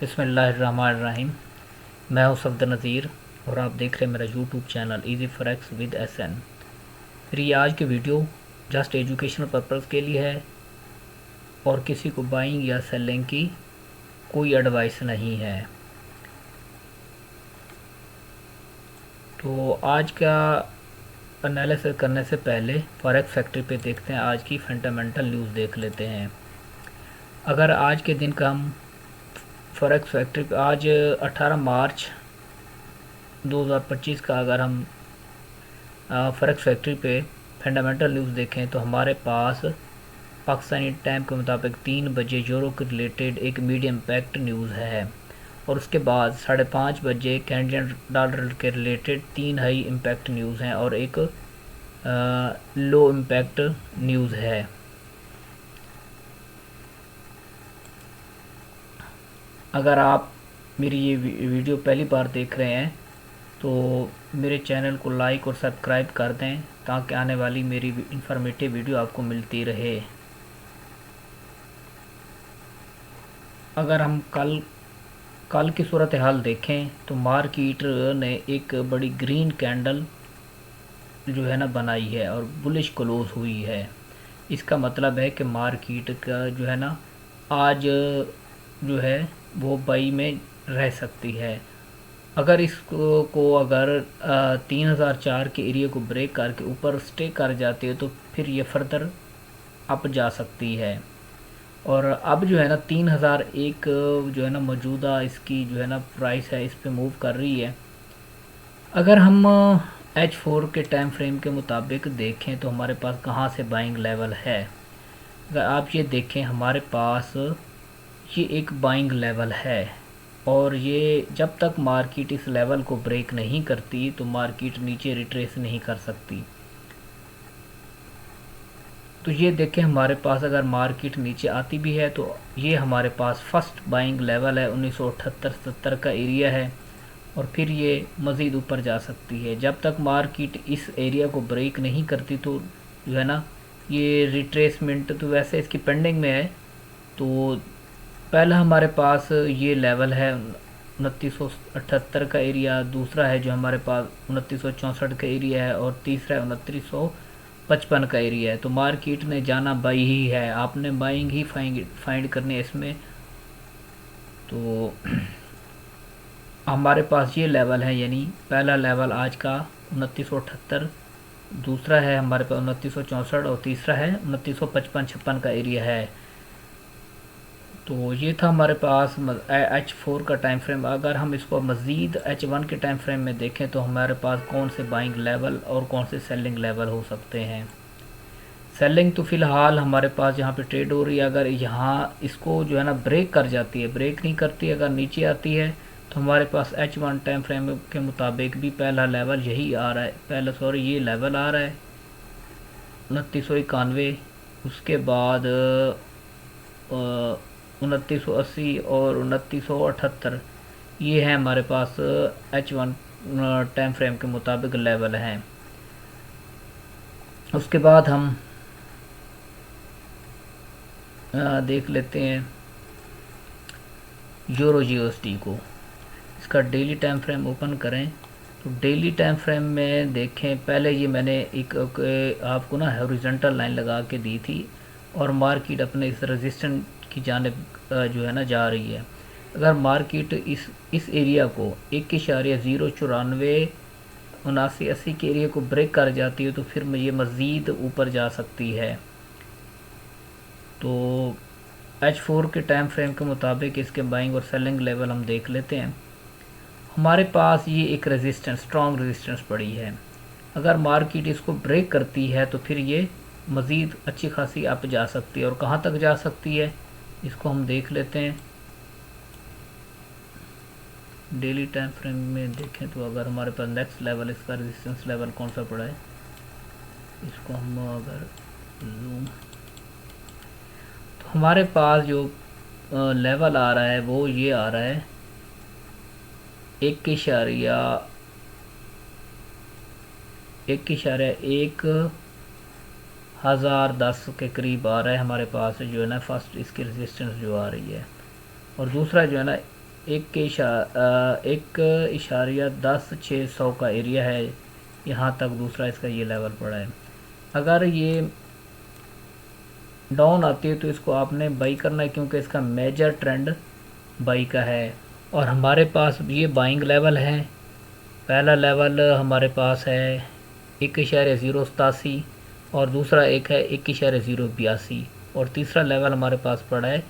बिस्मिल्लाहिर्रहमानिर्रहीम। मैं हूं सफदर नज़ीर और आप देख रहे हैं मेरा YouTube channel easy forex with SN। फिर ये आज की वीडियो जस्ट एजुकेशनल पर्पज़ के लिए है और किसी को बाइंग या सेलिंग की कोई एडवाइस नहीं है। तो आज का एनालिसिस करने से पहले फॉरेक्स फैक्ट्री पे देखते हैं, आज की फंडामेंटल न्यूज़ देख लेते हैं। अगर आज के दिन का हम फॉरेक्स फैक्ट्री पे आज 18 मार्च 2025 का अगर हम फॉरेक्स फैक्ट्री पे फंडामेंटल न्यूज़ देखें तो हमारे पास पाकिस्तानी टाइम के मुताबिक 3 बजे यूरो के रिलेटेड एक मीडियम इम्पैक्ट न्यूज़ है और उसके बाद 5:30 बजे कैनेडियन डॉलर के रिलेटेड 3 हाई इम्पैक्ट न्यूज़ हैं और एक लो इम्पैक्ट न्यूज़ है। अगर आप मेरी ये वीडियो पहली बार देख रहे हैं तो मेरे चैनल को लाइक और सब्सक्राइब कर दें ताकि आने वाली मेरी इंफॉर्मेटिव वीडियो आपको मिलती रहे। अगर हम कल की सूरत हाल देखें तो मार्केट ने एक बड़ी ग्रीन कैंडल जो है ना बनाई है और बुलिश क्लोज हुई है। इसका मतलब है कि मार्केट का जो है ना आज जो है वो बाई में रह सकती है। अगर इसको अगर 3004 के एरिया को ब्रेक करके ऊपर स्टे कर जाती है तो फिर ये फर्दर अप जा सकती है। और अब जो है ना 3001 जो है ना मौजूदा इसकी जो है ना प्राइस है, इस पे मूव कर रही है। अगर हम H4 के टाइम फ्रेम के मुताबिक देखें तो हमारे पास कहाँ से बाइंग लेवल है। अगर आप ये देखें हमारे पास ये एक बाइंग लेवल है और ये जब तक मार्केट इस लेवल को ब्रेक नहीं करती तो मार्केट नीचे रिट्रेस नहीं कर सकती। तो ये देखें हमारे पास अगर मार्केट नीचे आती भी है तो ये हमारे पास फर्स्ट बाइंग लेवल है 1978-70 का एरिया है और फिर ये मज़ीद ऊपर जा सकती है। जब तक मार्केट इस एरिया को ब्रेक नहीं करती तो जो है ना ये रिट्रेसमेंट तो वैसे इसकी पेंडिंग में है। तो पहला हमारे पास ये लेवल है 2978 का एरिया, दूसरा है जो हमारे पास 2964 का एरिया है और तीसरा है 2955 का एरिया है। तो मार्केट ने जाना बाई ही है, आपने बाइंग ही फाइंड करनी है इसमें। तो हमारे पास ये लेवल है, यानी पहला लेवल आज का 2978, दूसरा है हमारे पास 2964 और तीसरा है 2955-56 का एरिया है। तो ये था हमारे पास H4 का टाइम फ्रेम। अगर हम इसको मज़ीद H1 के टाइम फ्रेम में देखें तो हमारे पास कौन से बाइंग लेवल और कौन से सेलिंग लेवल हो सकते हैं। सेलिंग तो फ़िलहाल हमारे पास यहाँ पे ट्रेड हो रही है। अगर यहाँ इसको जो है ना ब्रेक कर जाती है, ब्रेक नहीं करती, अगर नीचे आती है तो हमारे पास H1 टाइम फ्रेम के मुताबिक भी पहला लेवल यही आ रहा है, ये लेवल आ रहा है 2991। उसके बाद 2980 और 2978 ये है हमारे पास H1 टाइम फ्रेम के मुताबिक लेवल हैं। उसके बाद हम देख लेते हैं यूरो USD को। इसका डेली टाइम फ्रेम ओपन करें तो डेली टाइम फ्रेम में देखें, पहले ये मैंने एक आपको ना हॉरिजॉन्टल लाइन लगा के दी थी और मार्केट अपने इस रेजिस्टेंस की जानिब जो है ना जा रही है। अगर मार्केट इस एरिया को 1.094 7980 के एरिया को ब्रेक कर जाती है तो फिर ये मज़ीद ऊपर जा सकती है। तो H4 के टाइम फ्रेम के मुताबिक इसके बाइंग और सेलिंग लेवल हम देख लेते हैं। हमारे पास ये एक रेजिस्टेंस, स्ट्रॉन्ग रेजिस्टेंस पड़ी है। अगर मार्केट इसको ब्रेक करती है तो फिर ये मज़ीद अच्छी खासी अप जा सकती है और कहाँ तक जा सकती है इसको हम देख लेते हैं। डेली टाइम फ्रेम में देखें तो अगर हमारे पास नेक्स्ट लेवल, इसका रेजिस्टेंस लेवल कौन सा पड़ा है, इसको हम अगर जूम, तो हमारे पास जो लेवल आ रहा है वो ये आ रहा है 1.1010 के करीब आ रहा है हमारे पास जो है ना फर्स्ट इसकी रेजिस्टेंस जो आ रही है। और दूसरा जो है ना 1.10,600 का एरिया है, यहाँ तक दूसरा इसका ये लेवल पड़ा है। अगर ये डाउन आती है तो इसको आपने बाई करना है, क्योंकि इसका मेजर ट्रेंड बाई का है। और हमारे पास ये बाइंग लेवल है। पहला लेवल हमारे पास है 1.087 और दूसरा एक है 1.082 और तीसरा लेवल हमारे पास पड़ा है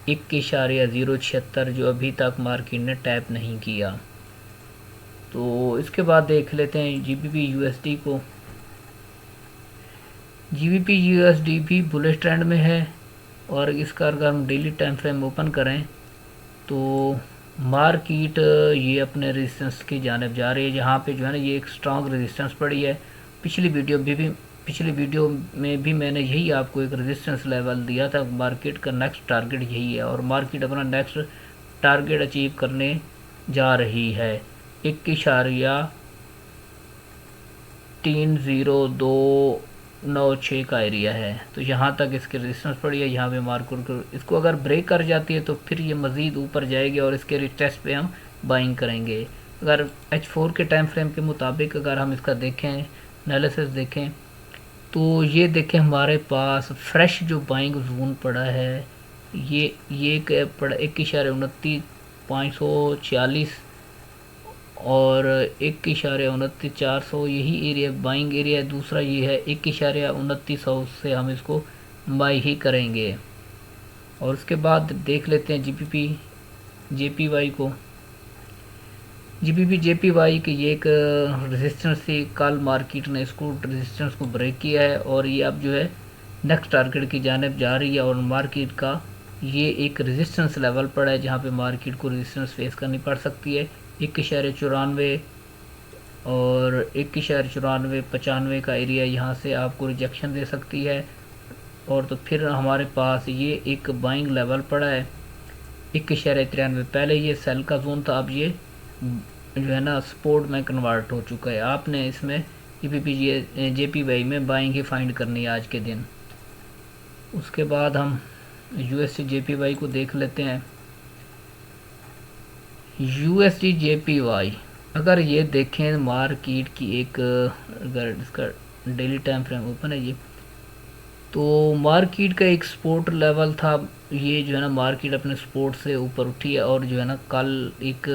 1.076 जो अभी तक मार्केट ने टैप नहीं किया। तो इसके बाद देख लेते हैं जीबीपी यूएसडी को। जीबीपी यूएसडी भी बुलिश ट्रेंड में है और इसका अगर हम डेली टाइम फ्रेम ओपन करें तो मार्केट ये अपने रेजिस्टेंस की जानिब जा रही है, जहाँ पे जो है ना ये एक स्ट्रॉन्ग रेजिस्टेंस पड़ी है। पिछली वीडियो में भी मैंने यही आपको एक रेजिस्टेंस लेवल दिया था। मार्केट का नेक्स्ट टारगेट यही है और मार्केट अपना नेक्स्ट टारगेट अचीव करने जा रही है। 1.3029 का एरिया है, तो यहाँ तक इसकी रेजिस्टेंस पड़ी है। यहाँ पे मार्केट इसको अगर ब्रेक कर जाती है तो फिर ये मज़ीद ऊपर जाएगी और इसके रिटेस्ट पे हम बाइंग करेंगे। अगर H4 के टाइम फ्रेम के मुताबिक अगर हम इसका देखें, एनालिसिस देखें, तो ये देखें हमारे पास फ्रेश जो बाइंग जोन पड़ा है ये पड़ा 1.29,540 और 1.29,400 यही एरिया बाइंग एरिया है। दूसरा ये है 1.2900 से हम इसको बाई ही करेंगे। और उसके बाद देख लेते हैं जीबीपी जेपीवाई को। जीबीपी जेपीवाई की ये एक रेजिस्टेंस थी, कल मार्केट ने इसको रेजिस्टेंस को ब्रेक किया है और ये अब जो है नेक्स्ट टारगेट की जानिब जा रही है। और मार्केट का ये एक रेजिस्टेंस लेवल पड़ा है जहाँ पे मार्केट को रेजिस्टेंस फेस करनी पड़ सकती है। 1.94 और 1.94-95 का एरिया यहाँ से आपको रिजेक्शन दे सकती है। और तो फिर हमारे पास ये एक बाइंग लेवल पड़ा है 1.93। पहले ये सेल का जोन था, अब ये जो है ना सपोर्ट में कन्वर्ट हो चुका है। आपने इसमें जेपीवाई में बाइंग ही फाइंड करनी है आज के दिन। उसके बाद हम यूएसडी जेपीवाई को देख लेते हैं। यूएसडी जेपीवाई अगर ये देखें मार्केट की एक, अगर इसका डेली टाइम फ्रेम ओपन है ये, तो मार्केट का एक सपोर्ट लेवल था। ये जो है ना मार्केट अपने सपोर्ट से ऊपर उठी है और जो है ना कल एक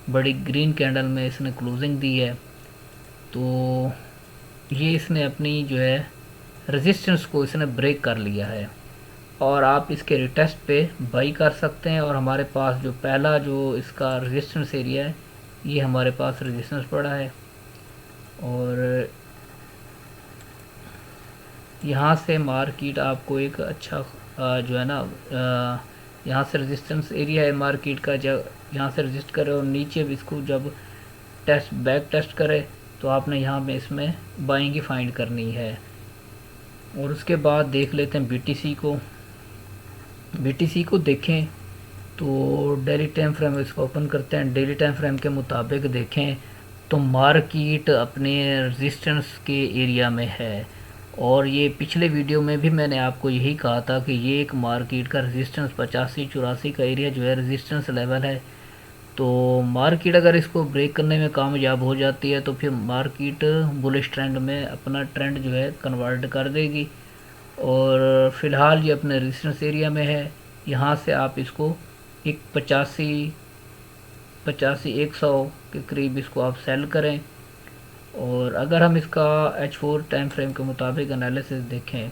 बड़ी ग्रीन कैंडल में इसने क्लोजिंग दी है। तो ये इसने अपनी जो है रेजिस्टेंस को इसने ब्रेक कर लिया है और आप इसके रिटेस्ट पे बाई कर सकते हैं। और हमारे पास जो पहला जो इसका रेजिस्टेंस एरिया है ये हमारे पास रेजिस्टेंस पड़ा है और यहाँ से मार्केट आपको एक अच्छा जो है ना यहाँ से रेजिस्टेंस एरिया है मार्केट का, जब यहाँ से रेजिस्ट करे और नीचे भी इसको जब बैक टेस्ट करे तो आपने यहाँ पे इसमें बाइंग ही फाइंड करनी है। और उसके बाद देख लेते हैं बीटीसी को देखें तो डेली टाइम फ्रेम इसको ओपन करते हैं। डेली टाइम फ्रेम के मुताबिक देखें तो मार्केट अपने रेजिस्टेंस के एरिया में है और ये पिछले वीडियो में भी मैंने आपको यही कहा था कि ये एक मार्केट का रेजिस्टेंस 85-84 का एरिया जो है रेजिस्टेंस लेवल है। तो मार्केट अगर इसको ब्रेक करने में कामयाब हो जाती है तो फिर मार्केट बुलिश ट्रेंड में अपना ट्रेंड जो है कन्वर्ट कर देगी। और फ़िलहाल ये अपने रेजिस्टेंस एरिया में है। यहाँ से आप इसको एक 85-100 के करीब इसको आप सेल करें। और अगर हम इसका H4 टाइम फ्रेम के मुताबिक एनालिसिस देखें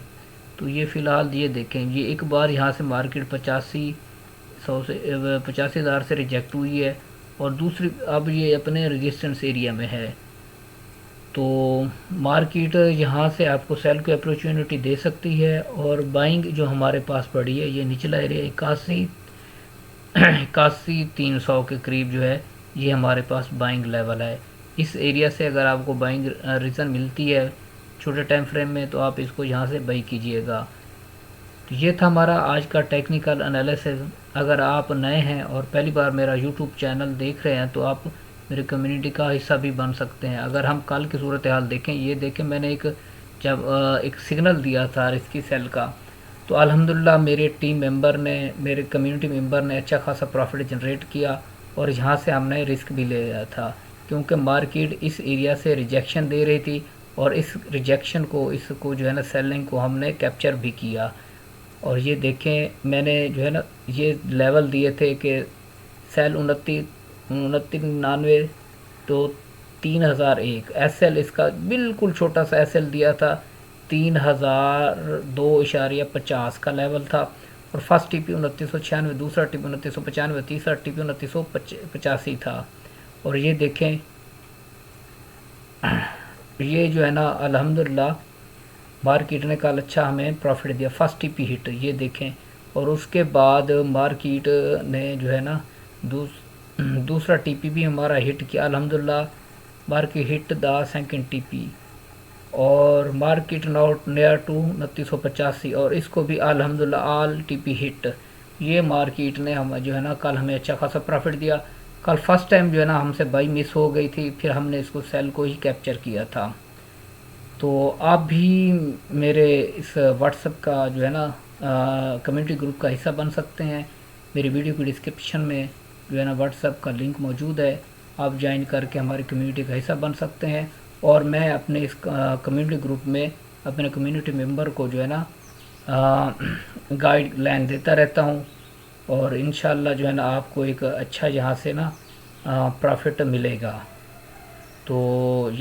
तो ये फ़िलहाल ये देखें, ये एक बार यहाँ से मार्केट 85,000 से रिजेक्ट हुई है और दूसरी अब ये अपने रेजिस्टेंस एरिया में है। तो मार्केट यहाँ से आपको सेल की अपॉर्चुनिटी दे सकती है। और बाइंग जो हमारे पास पड़ी है ये निचला एरिया 81-300 के करीब जो है ये हमारे पास बाइंग लेवल है। इस एरिया से अगर आपको बाइंग रीज़न मिलती है छोटे टाइम फ्रेम में तो आप इसको यहाँ से बाई कीजिएगा। तो ये था हमारा आज का टेक्निकल एनालिसिस। अगर आप नए हैं और पहली बार मेरा यूट्यूब चैनल देख रहे हैं तो आप मेरी कम्युनिटी का हिस्सा भी बन सकते हैं। अगर हम कल की सूरत हाल देखें, ये देखें मैंने एक सिग्नल दिया था इसकी सेल का, तो अल्हम्दुलिल्लाह मेरे टीम मेंबर ने, मेरे कम्युनिटी मेंबर ने अच्छा खासा प्रॉफिट जनरेट किया और यहाँ से हमने रिस्क भी ले लिया था, क्योंकि मार्केट इस एरिया से रिजेक्शन दे रही थी और इस रिजेक्शन को, इसको जो है ना सेलिंग को हमने कैप्चर भी किया। और ये देखें मैंने जो है ना ये लेवल दिए थे कि सेल 29 तो 3001 एस एल, इसका बिल्कुल छोटा सा एस एल दिया था, 3002.50 का लेवल था। और फर्स्ट टी पी 2996, दूसरा टी पी 2995, तीसरा टी पी 2985 था। और ये देखें ये जो है ना अल्हम्दुलिल्लाह मार्केट ने कल अच्छा हमें प्रॉफिट दिया, फर्स्ट टीपी हिट ये देखें। और उसके बाद मार्केट ने जो है ना दूसरा टीपी भी हमारा हिट किया अल्हम्दुलिल्लाह। Market hit the second TP और मार्केट नॉट नियर टू 2985 और इसको भी अल्हम्दुलिल्लाह ऑल टीपी हिट। ये मार्केट ने हम जो है ना कल हमें अच्छा खासा प्रॉफिट दिया। कल फर्स्ट टाइम जो है ना हमसे बाई मिस हो गई थी, फिर हमने इसको सेल को ही कैप्चर किया था। तो आप भी मेरे इस व्हाट्सएप का जो है ना कम्युनिटी ग्रुप का हिस्सा बन सकते हैं। मेरी वीडियो की डिस्क्रिप्शन में जो है ना व्हाट्सएप का लिंक मौजूद है, आप ज्वाइन करके हमारी कम्युनिटी का हिस्सा बन सकते हैं। और मैं अपने इस कम्युनिटी ग्रुप में अपने कम्युनिटी मेंबर को जो है ना गाइडलाइन देता रहता हूँ और इंशाल्लाह जो है ना आपको एक अच्छा यहाँ से ना प्रॉफिट मिलेगा। तो ये